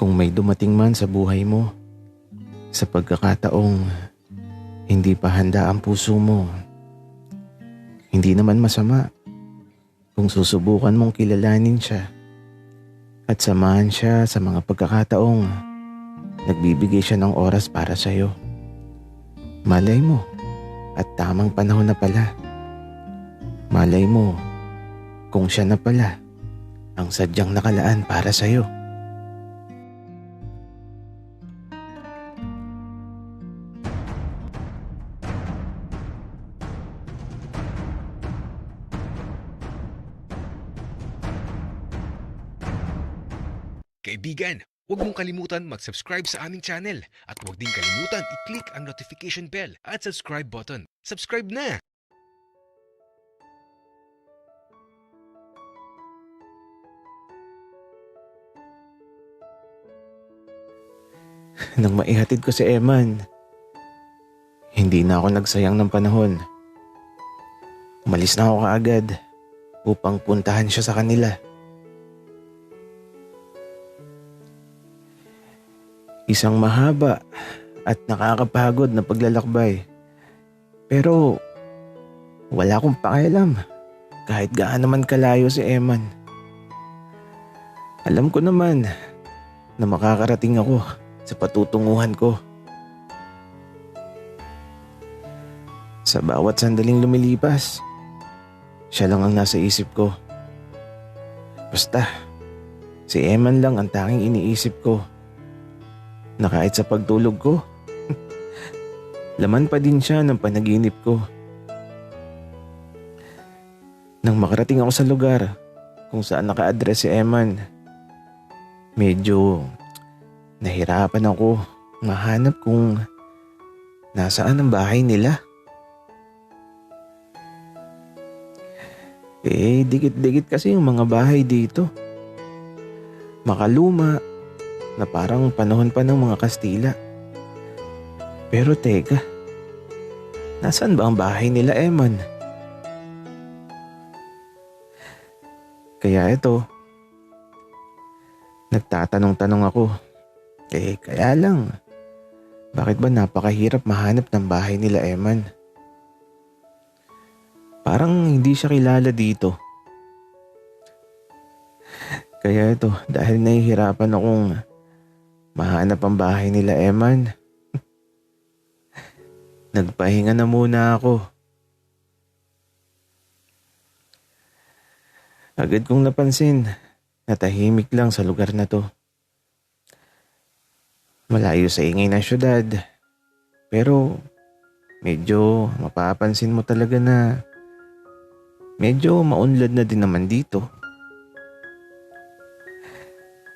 Kung may dumating man sa buhay mo, sa pagkakataong hindi pa handa ang puso mo, hindi naman masama kung susubukan mong kilalanin siya at samahan siya sa mga pagkakataong nagbibigay siya ng oras para sa'yo. Malay mo at tamang panahon na pala. Malay mo kung siya na pala ang sadyang nakalaan para sa'yo. Kaibigan, huwag mong kalimutan mag-subscribe sa aming channel at huwag din kalimutan i-click ang notification bell at subscribe button. Subscribe na! Nang maihatid ko si Eman, hindi na ako nagsayang ng panahon. Umalis na ako kaagad upang puntahan siya sa kanila. Isang mahaba at nakakapagod na paglalakbay. Pero wala akong pakialam kahit gaano man kalayo si Eman. Alam ko naman na makakarating ako sa patutunguhan ko. Sa bawat sandaling lumilipas, siya lang ang nasa isip ko. Basta, si Eman lang ang tanging iniisip ko. Na kahit sa pagtulog ko, laman pa din siya ng panaginip ko. Nang makarating ako sa lugar kung saan naka-address si Eman, medyo nahirapan ako mahanap kung nasaan ang bahay nila. Dikit-dikit kasi yung mga bahay dito. Makaluma na parang panahon pa ng mga Kastila. Pero teka, nasaan ba ang bahay nila Eman? Kaya ito, nagtatanong-tanong ako. Kaya lang, bakit ba napakahirap mahanap ng bahay nila Eman? Parang hindi siya kilala dito. Kaya ito, dahil nahihirapan akong mahanap ang bahay nila Eman, nagpahinga na muna ako. Agad kong napansin na tahimik lang sa lugar na to. Malayo sa ingay ng syudad, pero medyo mapapansin mo talaga na medyo maunlad na din naman dito.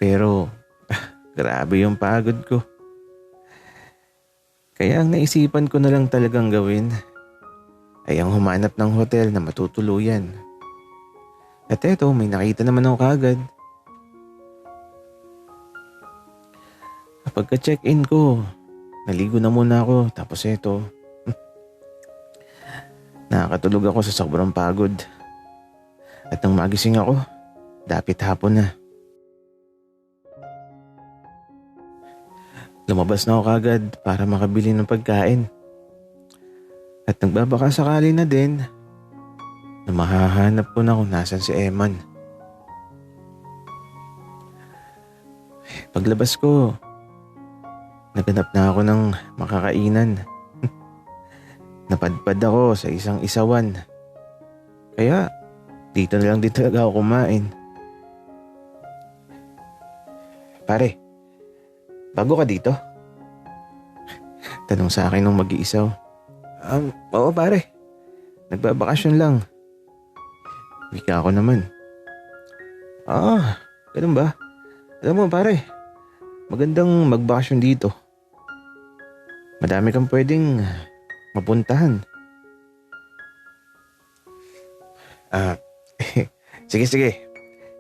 Pero grabe yung pagod ko. Kaya ang naisipan ko na lang talagang gawin ay ang humanap ng hotel na matutuluyan. At eto, may nakita naman ako kaagad. Pagka-check-in ko, naligo na muna ako. Tapos eto, nakakatulog ako sa sobrang pagod. At nang magising ako, dapit hapon na. Lumabas na ako kagad para makabili ng pagkain. At nagbabaka sakali na din na mahahanap ko na kung nasan si Eman. Paglabas ko, naghanap na ako ng makakainan. Napadpad ako sa isang isawan. Kaya dito na lang din talaga ako kumain. Pare, bago ka dito? Tanong sa akin ng mag-iisaw. Oo pare. Nagbabakasyon lang. Wika ako naman. Ganun ba? Alam mo pare, magandang magbakasyon dito. Madami kang pwedeng mapuntahan. Sige.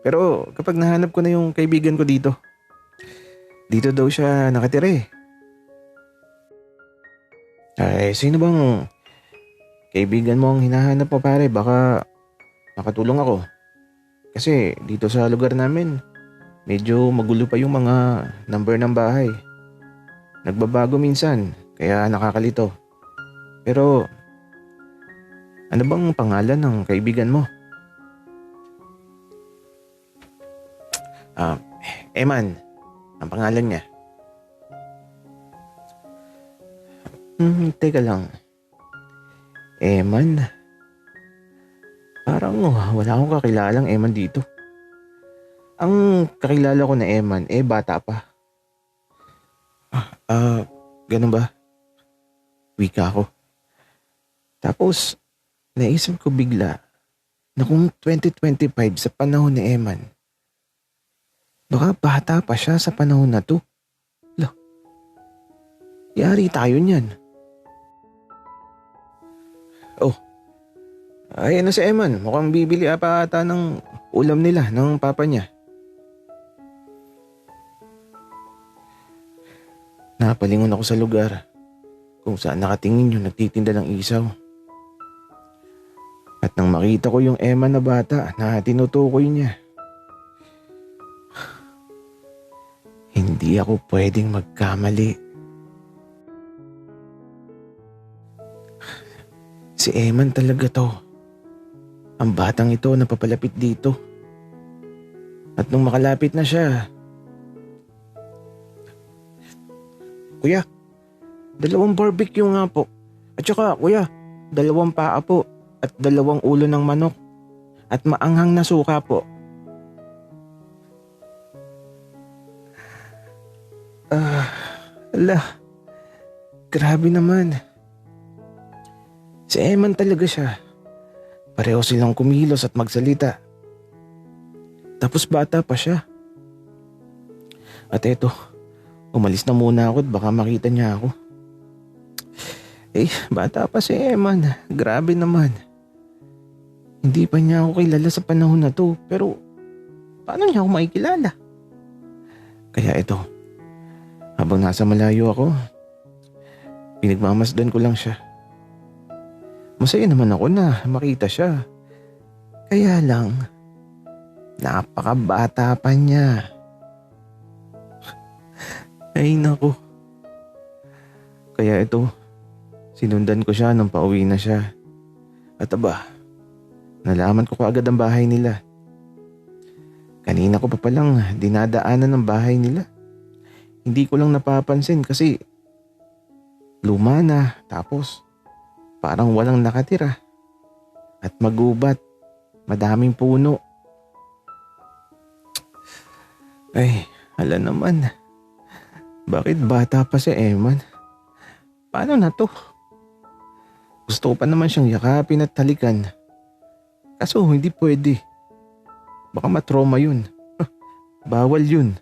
Pero kapag nahanap ko na yung kaibigan ko dito daw siya nakatira eh. Sino bang kaibigan mo ang hinahanap mo pare? Baka makatulong ako. Kasi dito sa lugar namin, medyo magulo pa yung mga number ng bahay. Nagbabago minsan, kaya nakakalito. Pero, ano bang pangalan ng kaibigan mo? Ah, Eman, ang pangalan niya. Teka lang. Eman? Parang wala akong kakilalang Eman dito. Ang kakilala ko na Eman, bata pa. Ganun ba? Wika ako. Tapos, naisip ko bigla na kung 2025 sa panahon ni Eman, baka bata pa siya sa panahon na to. Lah, yari tayo niyan. Oh, ayan na si Eman. Mukhang bibili pa ata ng ulam nila ng papa niya. Napalingon ako sa lugar kung saan nakatingin yung nagtitinda ng isaw. At nang makita ko yung Eman na bata na tinutukoy niya, hindi ako pwedeng magkamali. Si Eman talaga to. Ang batang ito na papalapit dito. At nung makalapit na siya, Kuya, 2 barbecue nga po. At saka, kuya, 2 paa po at 2 ulo ng manok. At maanghang na suka po. Ala, grabe naman. Si Eman talaga siya. Pareho silang kumilos at magsalita. Tapos bata pa siya. At eto, umalis na muna ako at baka makita niya ako. Bata pa si Eman. Grabe naman. Hindi pa niya ako kilala sa panahon na to. Pero, paano niya ako makikilala? Kaya ito, habang nasa malayo ako, pinagmamasdan ko lang siya. Masaya naman ako na makita siya. Kaya lang, napakabata pa niya. Ay naku. Kaya ito, sinundan ko siya nang pauwi na siya. At aba, nalaman ko kaagad ang bahay nila. Kanina ko pa palang dinadaanan ng bahay nila. Hindi ko lang napapansin kasi luma na, tapos parang walang nakatira. At magubat, madaming puno. Ay, hala naman. Bakit bata pa si Eman? Paano na to? Gusto ko pa naman siyang yakapin at halikan. Kaso hindi pwede. Baka matrauma yun. Bawal yun.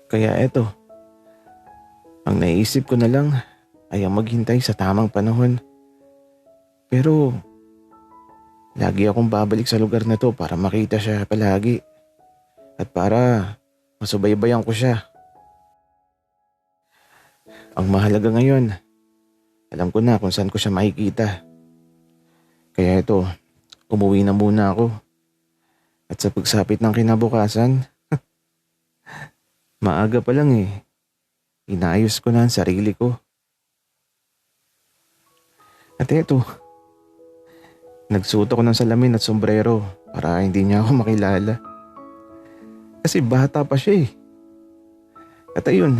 Kaya eto, ang naisip ko na lang ay ang maghintay sa tamang panahon. Pero lagi akong babalik sa lugar na to para makita siya palagi. At para masubaybayan ko siya. Ang mahalaga ngayon, alam ko na kung saan ko siya makikita. Kaya ito, umuwi na muna ako. At sa pagsapit ng kinabukasan, maaga pa lang inaayos ko na ang sarili ko. At eto, nagsuot ako ng salamin at sombrero para hindi niya ako makilala. Kasi bata pa siya At ayun,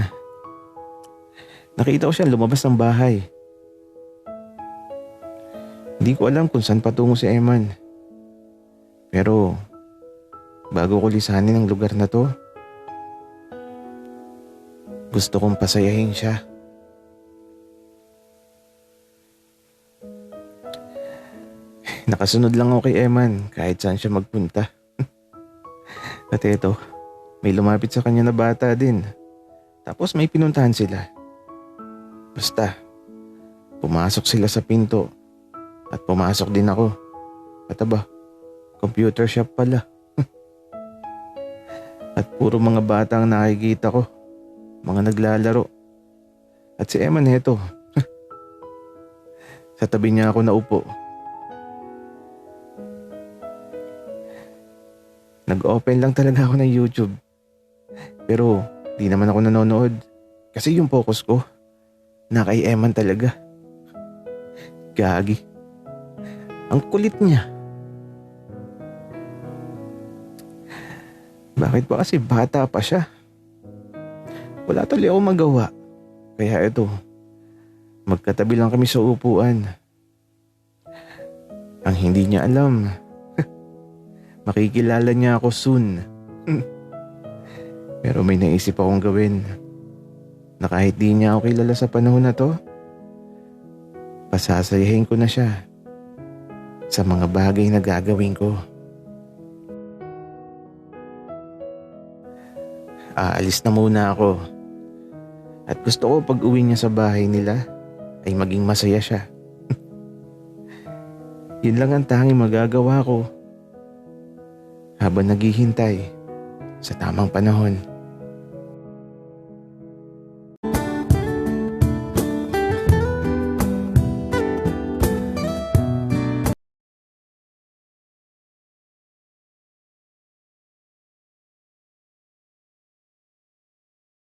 nakita ko siya lumabas ng bahay. Hindi ko alam kung saan patungo si Eman. Pero bago ko lisanin ang lugar na to, gusto kong pasayahin siya. Nakasunod lang ako kay Eman kahit saan siya magpunta. At eto, may lumapit sa kanya na bata din. Tapos may pinuntahan sila. Basta, pumasok sila sa pinto. At pumasok din ako. At aba, computer shop pala. At puro mga bata ang nakikita ko. Mga naglalaro. At si Eman heto. Sa tabi niya ako naupo. Nag-open lang talaga ako ng YouTube. Pero di naman ako nanonood. Kasi yung focus ko, na kay Eman talaga. Gagi. Ang kulit niya. Bakit ba kasi bata pa siya? Wala tuloy ako magawa. Kaya ito, magkatabi lang kami sa upuan. Ang hindi niya alam, makikilala niya ako soon. Pero may naisip akong gawin na kahit di niya ako kilala sa panahon na to, pasasayahin ko na siya sa mga bagay na gagawin ko. Aalis na muna ako. At gusto ko pag uwi niya sa bahay nila ay maging masaya siya. Yun lang ang tanging magagawa ko habang naghihintay sa tamang panahon.